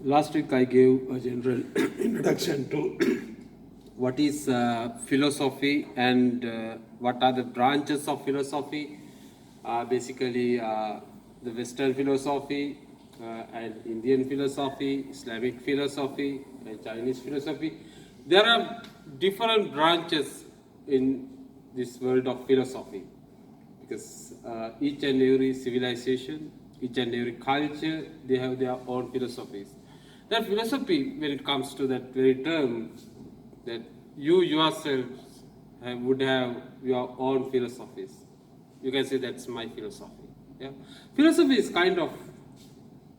Last week I gave a general introduction to what is philosophy and what are the branches of philosophy. Basically, the Western philosophy and Indian philosophy, Islamic philosophy, and Chinese philosophy. There are different branches in this world of philosophy because each and every civilization, each and every culture, they have their own philosophies. That philosophy, when it comes to that very term, that you yourselves would have your own philosophies. You can say that's my philosophy. Yeah? Philosophy is kind of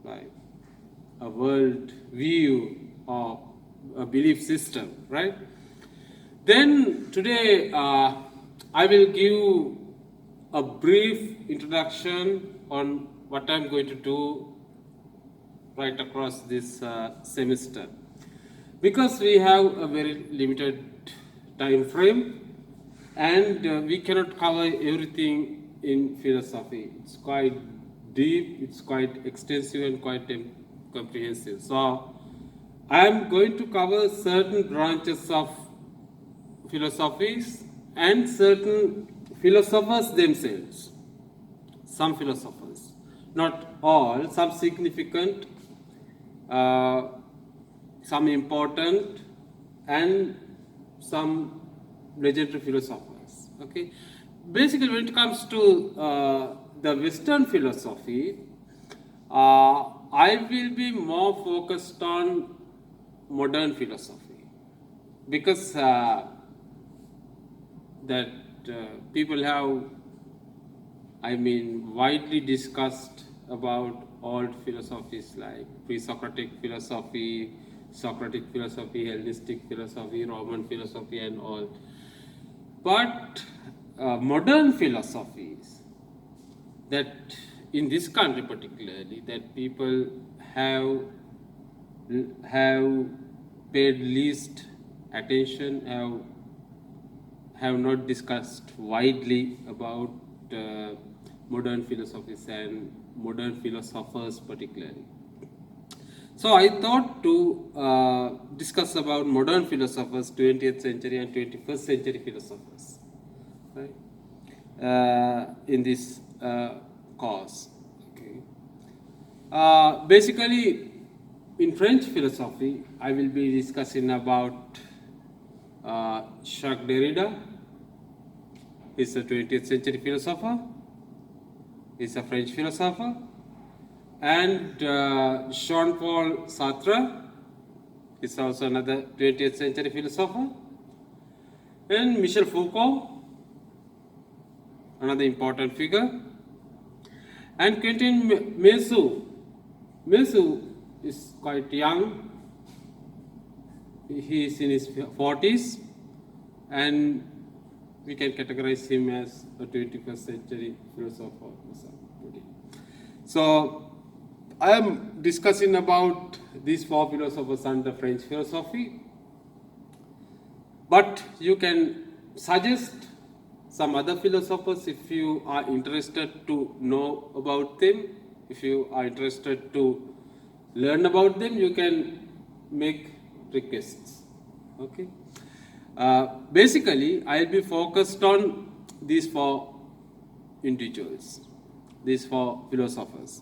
like a world view or a belief system, right? Then today I will give a brief introduction on what I'm going to do right across this semester. Because we have a very limited time frame and we cannot cover everything in philosophy. It's quite deep, it's quite extensive and quite comprehensive. So I am going to cover certain branches of philosophies and certain philosophers themselves. Some philosophers, not all, some significant, some important, and some legendary philosophers. Okay, basically, when it comes to the Western philosophy, I will be more focused on modern philosophy because that people have, widely discussed about old philosophies like pre-Socratic philosophy, Socratic philosophy, Hellenistic philosophy, Roman philosophy, and all. But modern philosophies, that in this country particularly, that people have paid least attention, have not discussed widely about modern philosophies and modern philosophers particularly. So I thought to discuss about modern philosophers, 20th century and 21st century philosophers, right? In this course. Okay. Basically, in French philosophy, I will be discussing about Jacques Derrida. He's a 20th century philosopher. He's a French philosopher. And Jean-Paul Sartre is also another 20th century philosopher. And Michel Foucault, another important figure. And Quentin Meillassoux. Meillassoux is quite young. He is in his 40s. And we can categorize him as a 21st century philosopher. So, I am discussing about these four philosophers under French philosophy, but you can suggest some other philosophers if you are interested to know about them, if you are interested to learn about them, you can make requests. Okay. Basically, I will be focused on these four individuals, these four philosophers.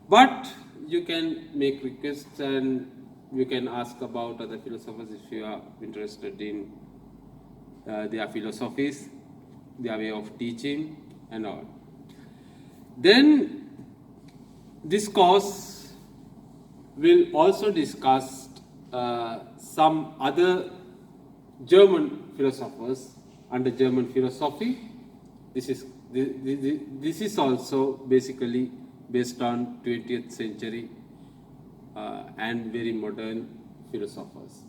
But you can make requests and you can ask about other philosophers if you are interested in their philosophies, their way of teaching and all. Then this course will also discuss some other German philosophers under German philosophy. This is also basically based on 20th century and very modern philosophers.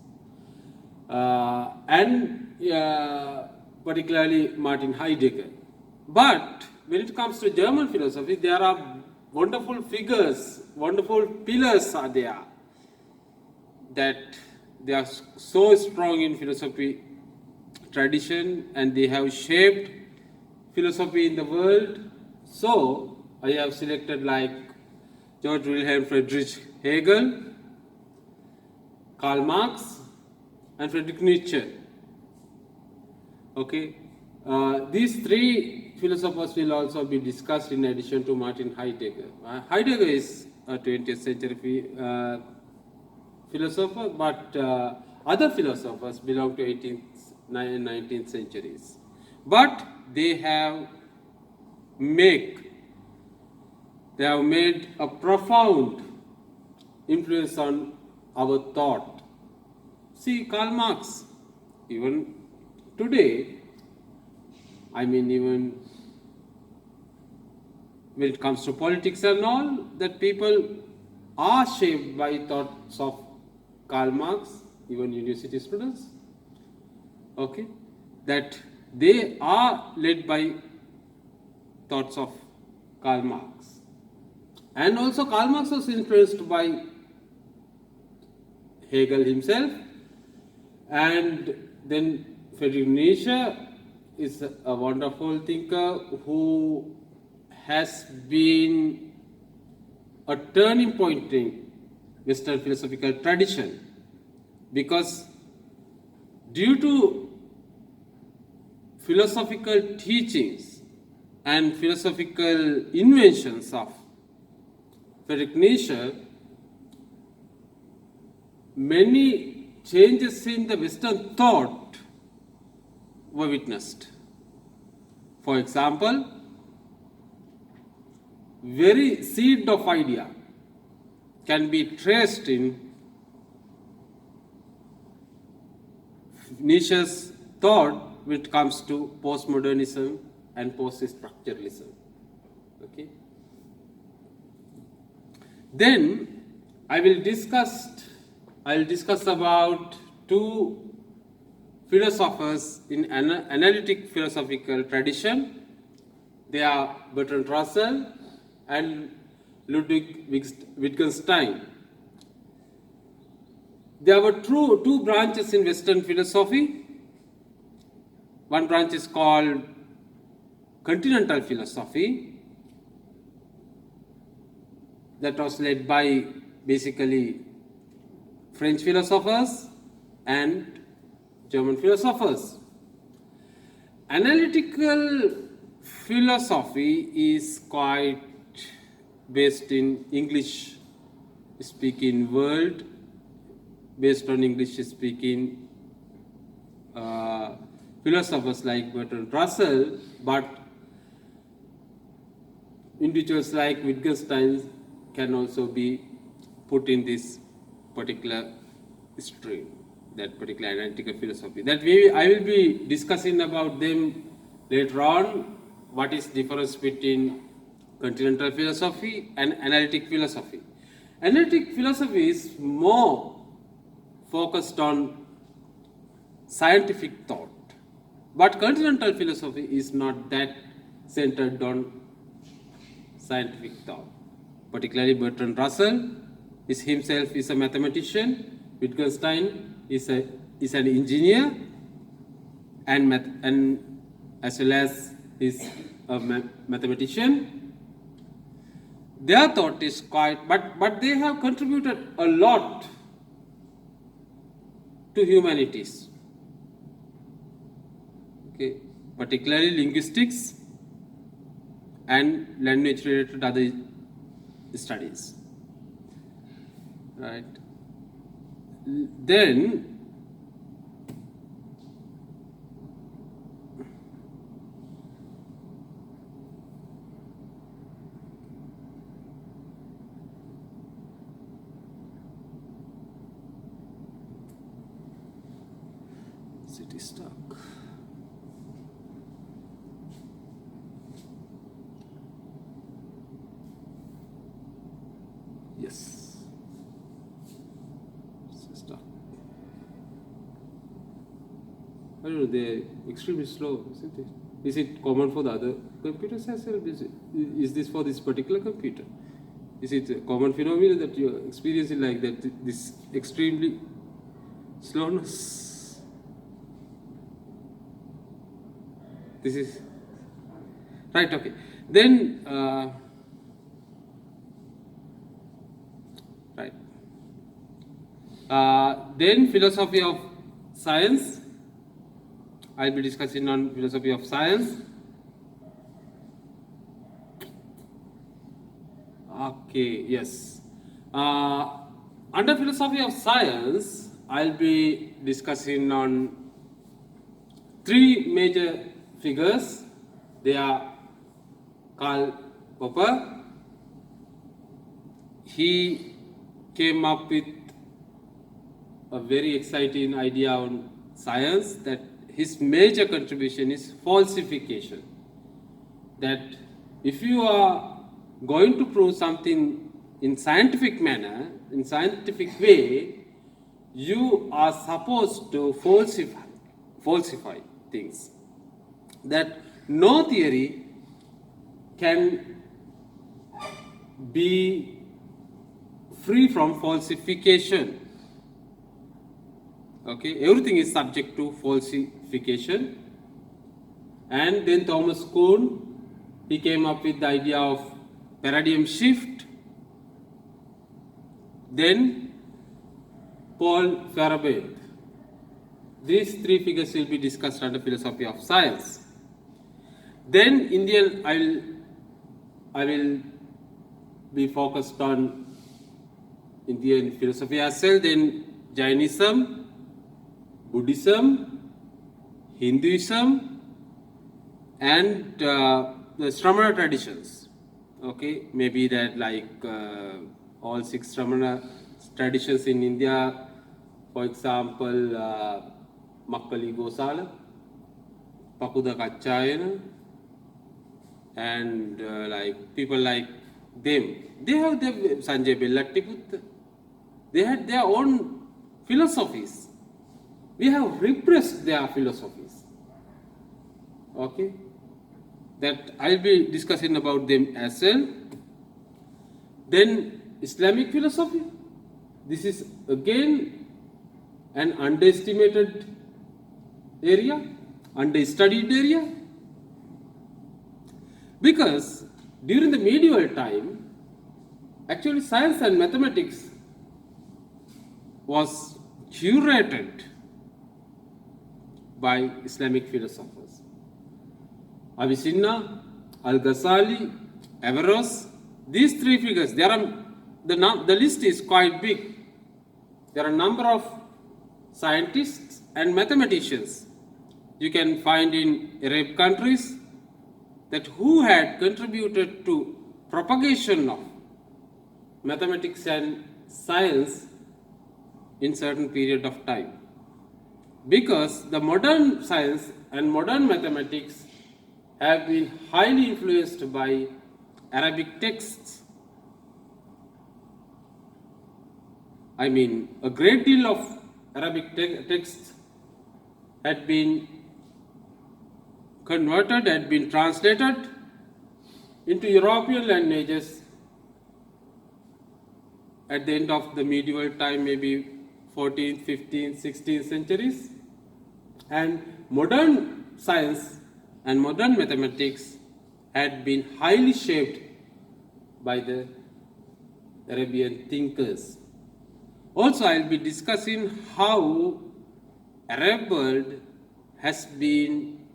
And particularly Martin Heidegger. But when it comes to German philosophy, there are wonderful figures, wonderful pillars are there, that they are so strong in philosophy tradition and they have shaped philosophy in the world. So I have selected like Georg Wilhelm Friedrich Hegel, Karl Marx, and Friedrich Nietzsche. Okay, these three philosophers will also be discussed in addition to Martin Heidegger. Heidegger is a 20th century philosopher, but other philosophers belong to 18th and 19th centuries. But they have made a profound influence on our thought. See, Karl Marx, even today, even when it comes to politics and all, that people are shaped by thoughts of Karl Marx, even university students, okay, that they are led by thoughts of Karl Marx. And also Karl Marx was influenced by Hegel himself, and then Friedrich Nietzsche is a wonderful thinker who has been a turning point in Western philosophical tradition, because due to philosophical teachings and philosophical inventions of Friedrich Nietzsche, many changes in the Western thought were witnessed. For example, very seed of idea can be traced in Nietzsche's thought when it comes to postmodernism and post-structuralism. Okay. Then I will discuss about two philosophers in analytic philosophical tradition. They are Bertrand Russell and Ludwig Wittgenstein. There were two branches in Western philosophy. One branch is called continental philosophy, that was led by basically French philosophers and German philosophers. Analytical philosophy is quite based in English speaking world, based on English speaking philosophers like Bertrand Russell, but individuals like Wittgenstein can also be put in this particular stream, that particular analytical philosophy. That I will be discussing about them later on, what is difference between continental philosophy and analytic philosophy. Analytic philosophy is more focused on scientific thought, but continental philosophy is not that centered on scientific thought. Particularly Bertrand Russell himself is a mathematician. Wittgenstein is an engineer, and as well as is a mathematician. Their thought is quite, but they have contributed a lot to humanities. Okay, particularly linguistics and language related other studies. Right. Then city stuck. Yes. Stuck. I don't know, they're extremely slow, isn't it? Is it common for the other computers as well? Is this for this particular computer? Is it a common phenomenon that you're experiencing like that, this extremely slowness? This is right, okay. Then right. Then philosophy of science. I'll be discussing on philosophy of science. Okay, yes. Under philosophy of science, I'll be discussing on three major figures. They are Karl Popper. He came up with a very exciting idea on science, that his major contribution is falsification. That if you are going to prove something in scientific manner, in scientific way, you are supposed to falsify things. That no theory can be free from falsification. Okay, everything is subject to falsification. And then Thomas Kuhn, he came up with the idea of paradigm shift. Then Paul Feyerabend. These three figures will be discussed under philosophy of science. Then I will be focused on Indian philosophy as well. Then Jainism, Buddhism, Hinduism, and the Shramana traditions. Okay, maybe that like all 6 Shramana traditions in India, for example, Makkali Gosala, Pakuda Kachayana, and like people like them. They have their Sanjay Bellattikutta. They had their own philosophies. We have repressed their philosophies. Okay, that I'll be discussing about them as well. Then Islamic philosophy. This is again an underestimated area, understudied area, because during the medieval time, actually science and mathematics was curated by Islamic philosophers. Avicenna, Al-Ghazali, Averroes, these 3 figures, the list is quite big. There are a number of scientists and mathematicians you can find in Arab countries that who had contributed to propagation of mathematics and science in certain period of time. Because the modern science and modern mathematics have been highly influenced by Arabic texts. I mean, a great deal of Arabic texts had been converted, had been translated into European languages at the end of the medieval time, maybe 14th, 15th, 16th centuries. And modern science and modern mathematics had been highly shaped by the Arabian thinkers. Also, I will be discussing how Arab world has been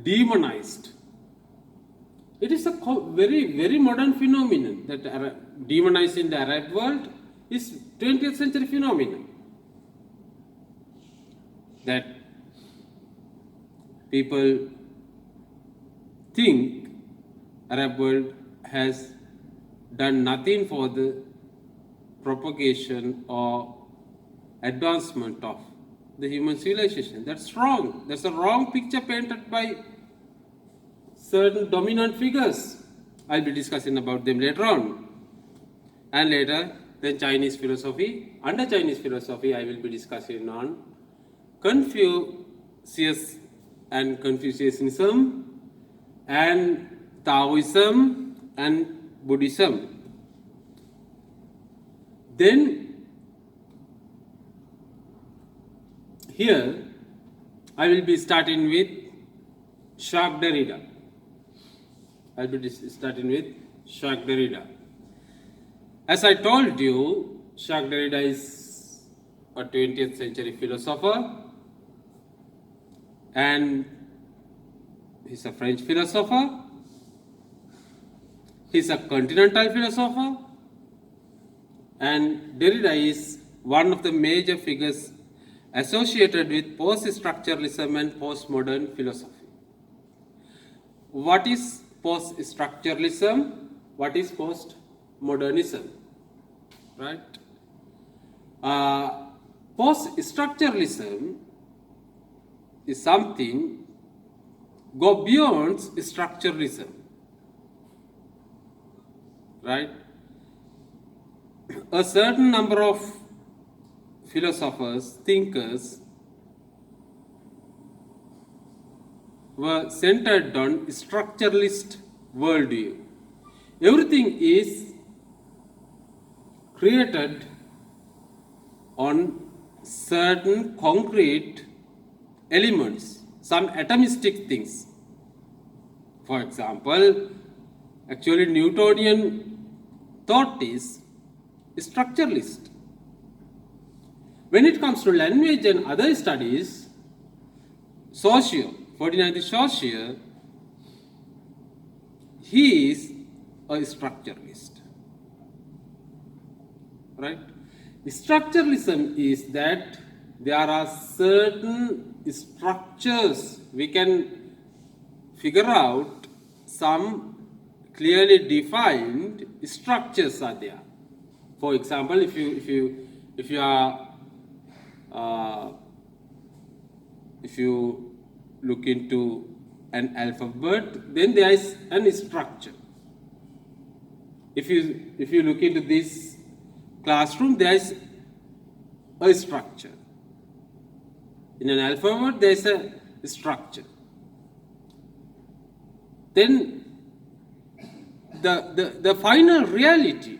demonized. It is a very, very modern phenomenon that demonizing the Arab world is 20th century phenomenon. That people think Arab world has done nothing for the propagation or advancement of the human civilization. That's wrong. That's a wrong picture painted by certain dominant figures. I'll be discussing about them later on. And later, then Chinese philosophy. Under Chinese philosophy, I will be discussing on Confucius and Confucianism and Taoism and Buddhism. Then here I will be starting with Jacques Derrida. I will be starting with Jacques Derrida. As I told you, Jacques Derrida is a 20th century philosopher, and he's a French philosopher, he's a continental philosopher, and Derrida is one of the major figures associated with post-structuralism and postmodern philosophy. What is post-structuralism? What is postmodernism? Right? Post-structuralism is something go beyond structuralism. Right? A certain number of philosophers, thinkers were centered on structuralist worldview. Everything is created on certain concrete elements, some atomistic things. For example, actually Newtonian thought is structuralist. When it comes to language and other studies, Ferdinand de Saussure, he is a structuralist. Right? Structuralism is that there are certain structures we can figure out, some clearly defined structures are there. For example, if you look into an alphabet, then there is an structure. If you look into this classroom, there is a structure. In an alphabet, there is a structure. Then the final reality,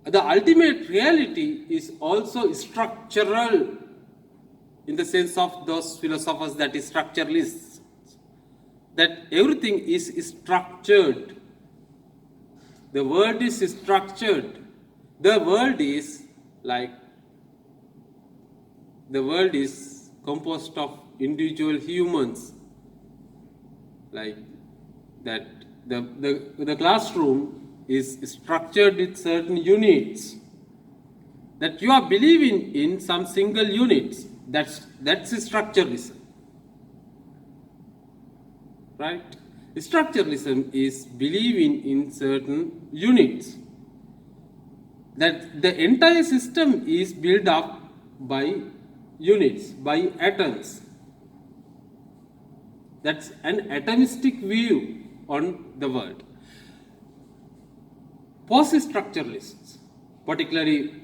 the ultimate reality is also structural in the sense of those philosophers that is structuralists, that everything is structured. The world is structured. The world is composed of individual humans, like that. The classroom is structured with certain units, that you are believing in some single units. That's structuralism, right? Structuralism is believing in certain units, that the entire system is built up by units, by atoms. That's an atomistic view on the world. Post-structuralists, particularly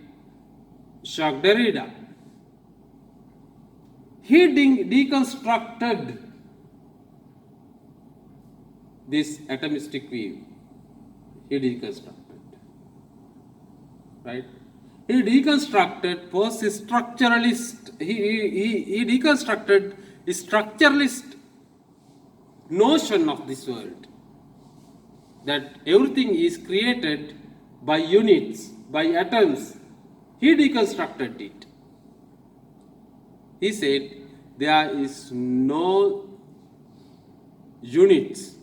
Jacques Derrida, he deconstructed this atomistic view. He deconstructed, right? He deconstructed post-structuralist. He deconstructed the structuralist notion of this world, that everything is created by units, by atoms. He deconstructed it. He said there is no units,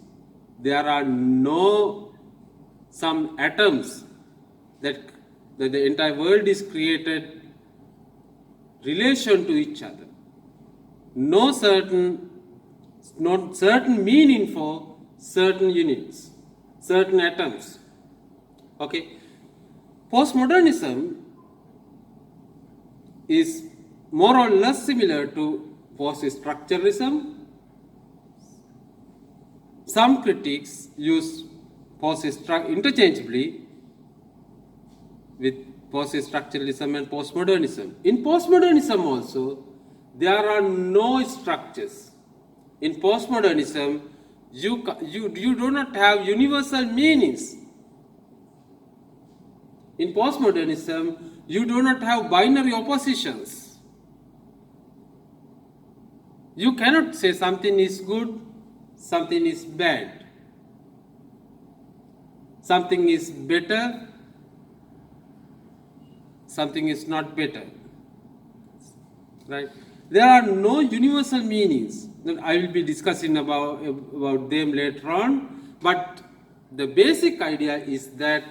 there are no some atoms, that the entire world is created relation to each other. No certain meaning for certain units, certain atoms. Okay. Postmodernism is more or less similar to post-structuralism. Some critics use interchangeably with post-structuralism and postmodernism. In postmodernism also, there are no structures. In postmodernism, you do not have universal meanings. In postmodernism, you do not have binary oppositions. You cannot say something is good, something is bad. Something is better, something is not better. right? There are no universal meanings. I will be discussing about them later on, but the basic idea is that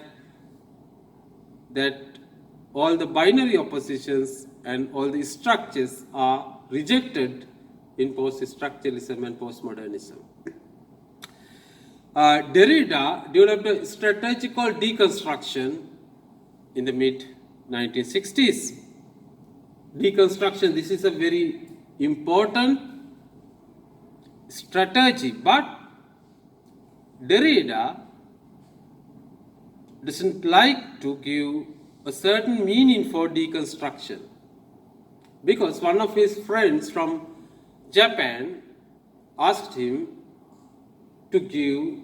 all the binary oppositions and all the structures are rejected in post-structuralism and postmodernism. Derrida developed a strategical deconstruction in the mid-1960s. Deconstruction, this is a very important strategy, but Derrida doesn't like to give a certain meaning for deconstruction, because one of his friends from Japan asked him to give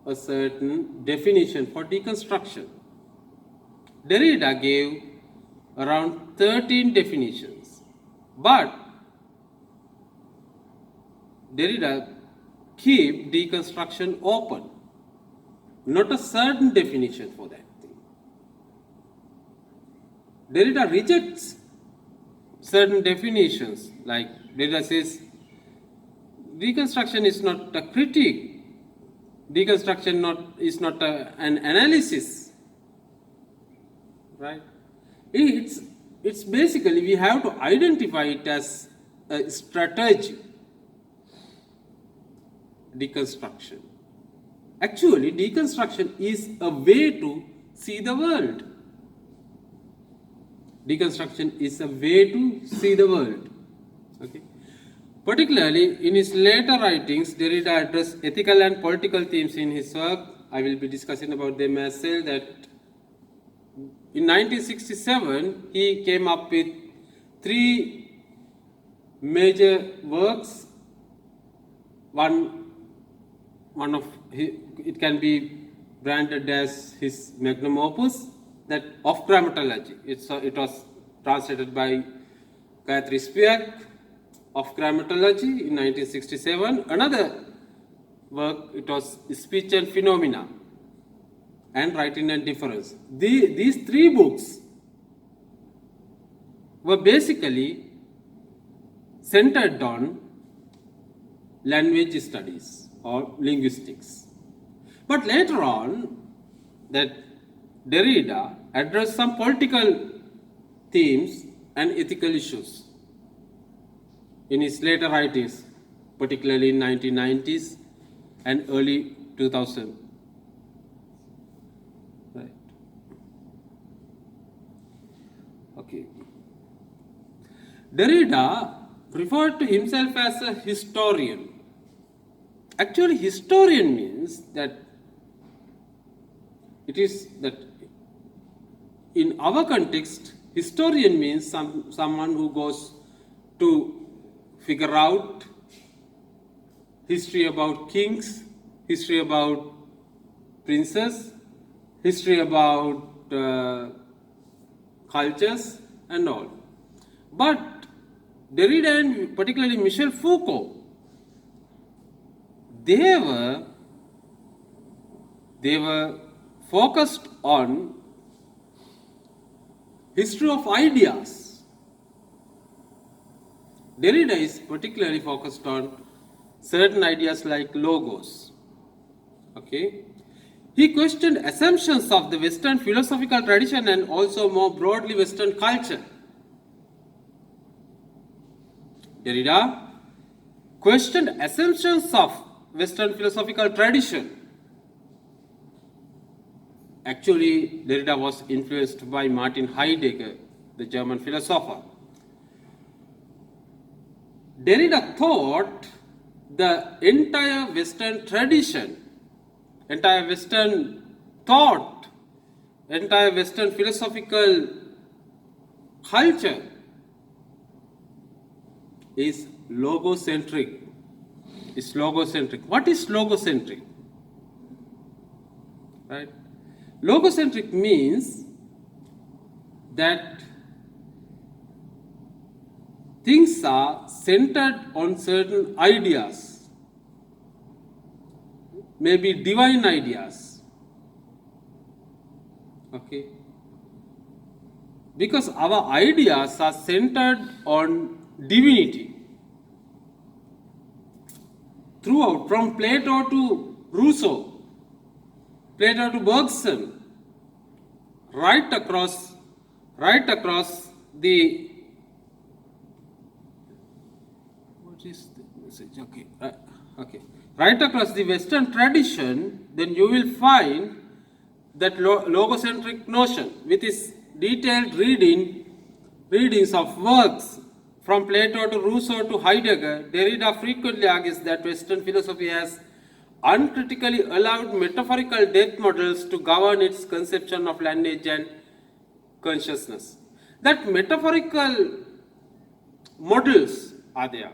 a certain definition for deconstruction. Derrida gave around 13 definitions, but Derrida keep deconstruction open, not a certain definition for that thing. Derrida rejects certain definitions, like Derrida says, deconstruction is not a critique, deconstruction is not an analysis, right? It's basically, we have to identify it as a strategy, deconstruction. Actually, deconstruction is a way to see the world. Deconstruction is a way to see the world. Okay. Particularly in his later writings, Derrida addressed ethical and political themes in his work. I will be discussing about them as well. That in 1967, he came up with 3 major works. One of his, it can be branded as his magnum opus, that of grammatology. It was translated by Gayatri Spivak, of grammatology, in 1967. Another work, it was Speech and Phenomena and Writing and Difference. These 3 books were basically centered on language studies or linguistics. But later on, that Derrida addressed some political themes and ethical issues in his later writings, particularly in 1990s and early 2000. Right. Okay. Derrida referred to himself as a historian. Actually, historian means that it is that in our context, historian means someone who goes to figure out history about kings, history about princes, history about cultures and all. But Derrida and particularly Michel Foucault, they were focused on history of ideas. Derrida is particularly focused on certain ideas like logos. Okay? He questioned assumptions of the Western philosophical tradition and also more broadly Western culture. Derrida questioned assumptions of Western philosophical tradition. Actually, Derrida was influenced by Martin Heidegger, the German philosopher. Derrida thought the entire Western tradition, entire Western thought, entire Western philosophical culture is logocentric. It's logocentric. What is logocentric? Right? Logocentric means that things are centered on certain ideas, maybe divine ideas. Okay? Because our ideas are centered on divinity. Throughout, from Plato to Rousseau, Plato to Bergson, right across the, what is the message? Okay. Right across the Western tradition, then you will find that logocentric notion with its detailed readings of works from Plato to Rousseau to Heidegger. Derrida frequently argues that Western philosophy has uncritically allowed metaphorical death models to govern its conception of language and consciousness. That metaphorical models are there.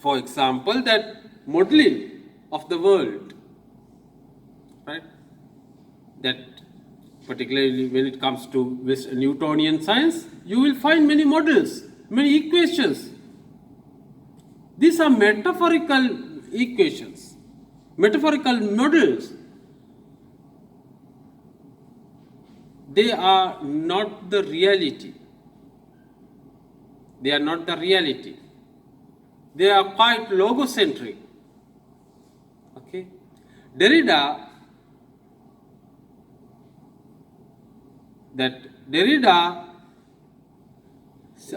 For example, that modeling of the world, right? That particularly when it comes to Newtonian science, you will find many models, many equations. These are metaphorical equations, metaphorical models. They are not the reality. They are not the reality. They are quite logocentric. Okay? Derrida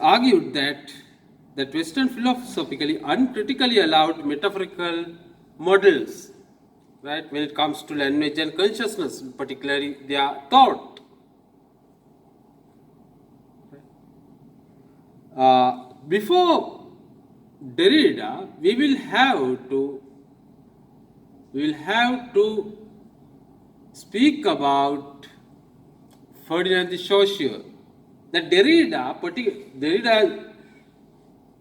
argued that Western philosophically uncritically allowed metaphorical models, right, when it comes to language and consciousness, particularly their thought. Before Derrida, we will have to speak about Ferdinand de Saussure. That Derrida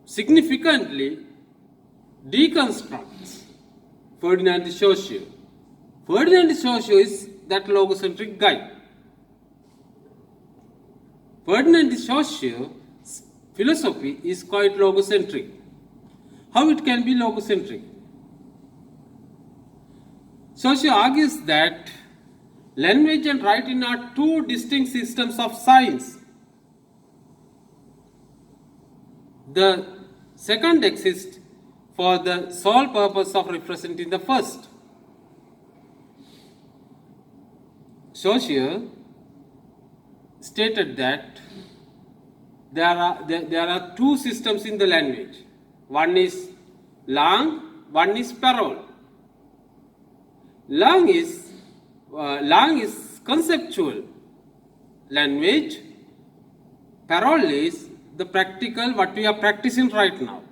significantly deconstructs Ferdinand de Saussure. Ferdinand de Saussure is that logocentric guy. Ferdinand de Saussure's philosophy is quite logocentric. How it can be logocentric? Saussure argues that language and writing are two distinct systems of science. The second exists for the sole purpose of representing the first. Saussure stated that there are two systems in the language. One is langue, one is parole. Langue is conceptual language. Parole is the practical, what we are practicing right now.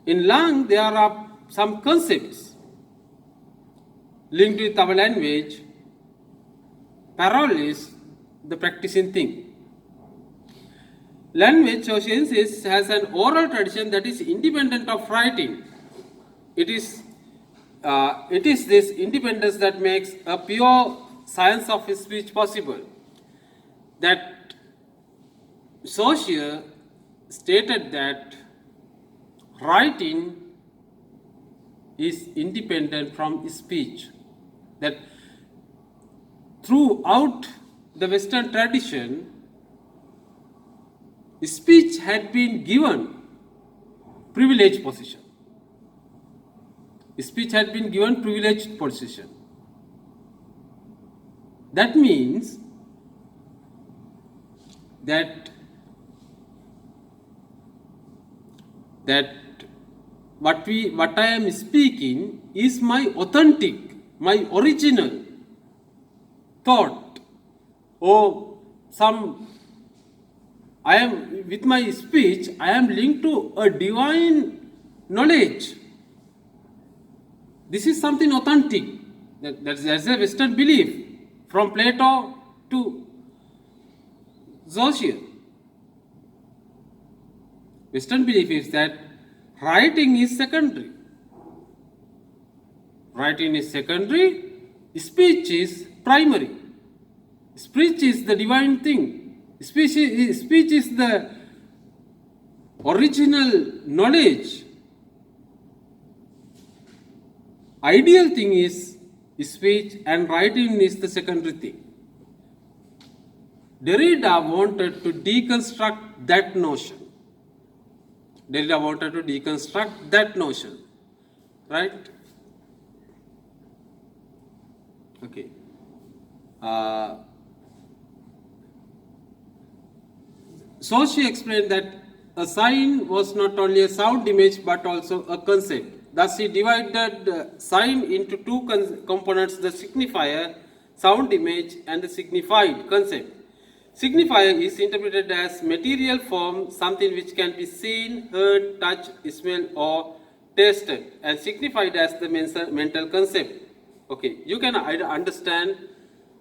In langue, there are some concepts linked with our language. Parole is the practicing thing. Language, Saussure insists, has an oral tradition that is independent of writing. It is this independence that makes a pure science of speech possible. That Saussure stated that writing is independent from speech. That throughout the Western tradition, speech had been given privileged position. Speech had been given privileged position. That means that what I am speaking is my authentic, my original thought, or I am, with my speech, I am linked to a divine knowledge. This is something authentic. That's a Western belief, from Plato to Saussure. Western belief is that writing is secondary. Writing is secondary, speech is primary. Speech is the divine thing. Speech is the original knowledge. Ideal thing is speech, and writing is the secondary thing. Derrida wanted to deconstruct that notion. Derrida wanted to deconstruct that notion, right? Okay. So she explained that a sign was not only a sound image but also a concept. Thus, she divided sign into two components: the signifier, sound image, and the signified concept. Signifier is interpreted as material form, something which can be seen, heard, touched, smelled, or tasted, and signified as the mental concept. Okay, you can understand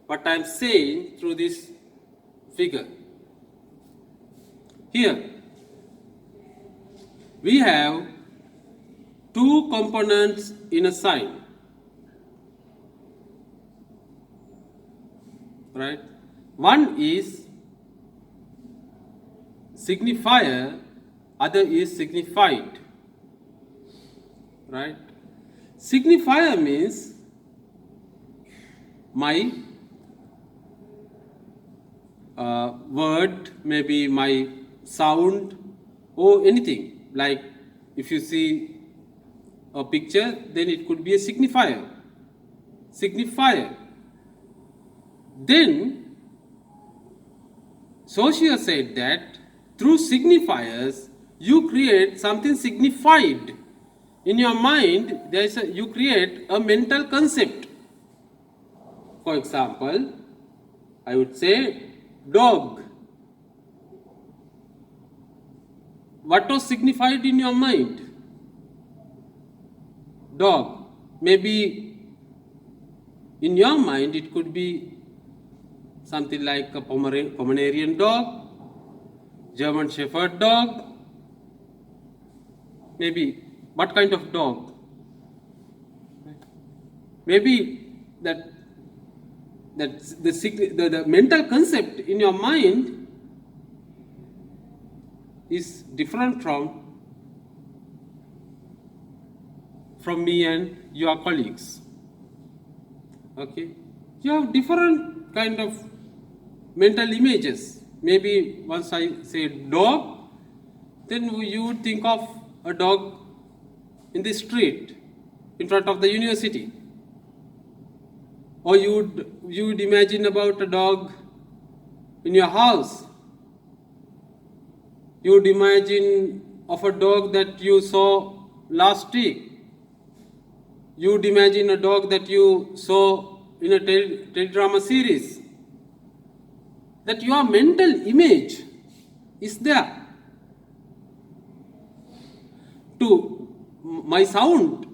what I am saying through this figure. Here, we have two components in a sign, right? One is signifier, other is signified, right? Signifier means my word, maybe my sound, or anything. Like if you see a picture, then it could be a signifier. Signifier. Then Saussure said that through signifiers you create something signified. In your mind, you create a mental concept. For example, I would say dog. What was signified in your mind? Dog. Maybe in your mind it could be something like a Pomeranian dog, German Shepherd dog. Maybe what kind of dog? Maybe that the mental concept in your mind is different from me and your colleagues. Okay, you have different kind of mental images. Maybe once I say dog, then you would think of a dog in the street in front of the university, or you would imagine about a dog in your house. You would imagine of a dog that you saw last week. You would imagine a dog that you saw in a teledrama series. That your mental image is there. To my sound